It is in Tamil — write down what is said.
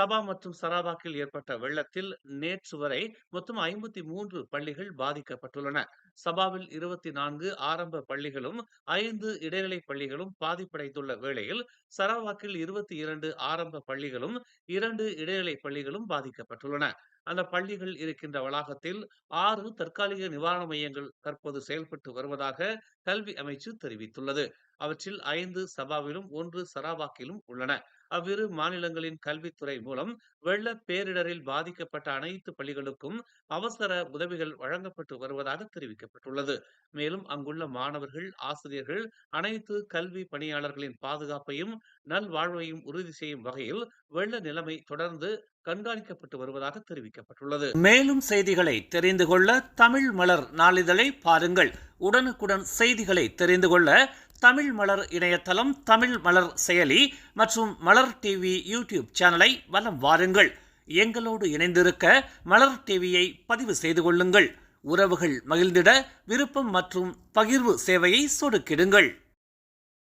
சபா மற்றும் சரவாக்கில் ஏற்பட்ட வெள்ளத்தில் நேற்று வரை மொத்தம் 53 பள்ளிகள் பாதிக்கப்பட்டுள்ளன. சபாவில் 24 ஆரம்ப பள்ளிகளும் 5 இடைநிலை பள்ளிகளும் பாதிப்படைந்துள்ள வேளையில் சரவாக்கில் 22 ஆரம்ப பள்ளிகளும் 2 இடைநிலை பள்ளிகளும் பாதிக்கப்பட்டுள்ளன. அந்த பள்ளிகள் இருக்கின்ற வளாகத்தில் 6 தற்காலிக நிவாரண மையங்கள் தற்போது செயல்பட்டு வருவதாக கல்வி அமைச்சு தெரிவித்துள்ளது. அவற்றில் 5 சபாவிலும் 1 சரவாக்கிலும் உள்ளன. அவ்விரு மாநிலங்களின் கல்வித்துறை மூலம் வெள்ள பேரிடரில் பாதிக்கப்பட்ட அனைத்து பள்ளிகளுக்கும் அவசர உதவிகள் வழங்கப்பட்டு வருவதாக தெரிவிக்கப்பட்டுள்ளது. மேலும் அங்குள்ள மாணவர்கள், ஆசிரியர்கள், அனைத்து கல்வி பணியாளர்களின் பாதுகாப்பையும் நல்வாழ்வையும் உறுதி செய்யும் வகையில் வெள்ள நிலைமை தொடர்ந்து கண்காணிக்கப்பட்டு வருவதாக தெரிவிக்கப்பட்டுள்ளது. மேலும் செய்திகளை தெரிந்து கொள்ள தமிழ் மலர் நாளிதழை பாருங்கள். உடனுக்குடன் செய்திகளை தெரிந்து கொள்ள தமிழ் மலர் இணையதளம், தமிழ் மலர் செயலி மற்றும் மலர் டிவி யூடியூப் சேனலை வலம் வாருங்கள். எங்களோடு இணைந்திருக்க மலர் டிவியை பதிவு செய்து கொள்ளுங்கள். உறவுகள் மகிழ்ந்திட விருப்பம் மற்றும் பகிர்வு சேவையை சொடுக்கிடுங்கள்.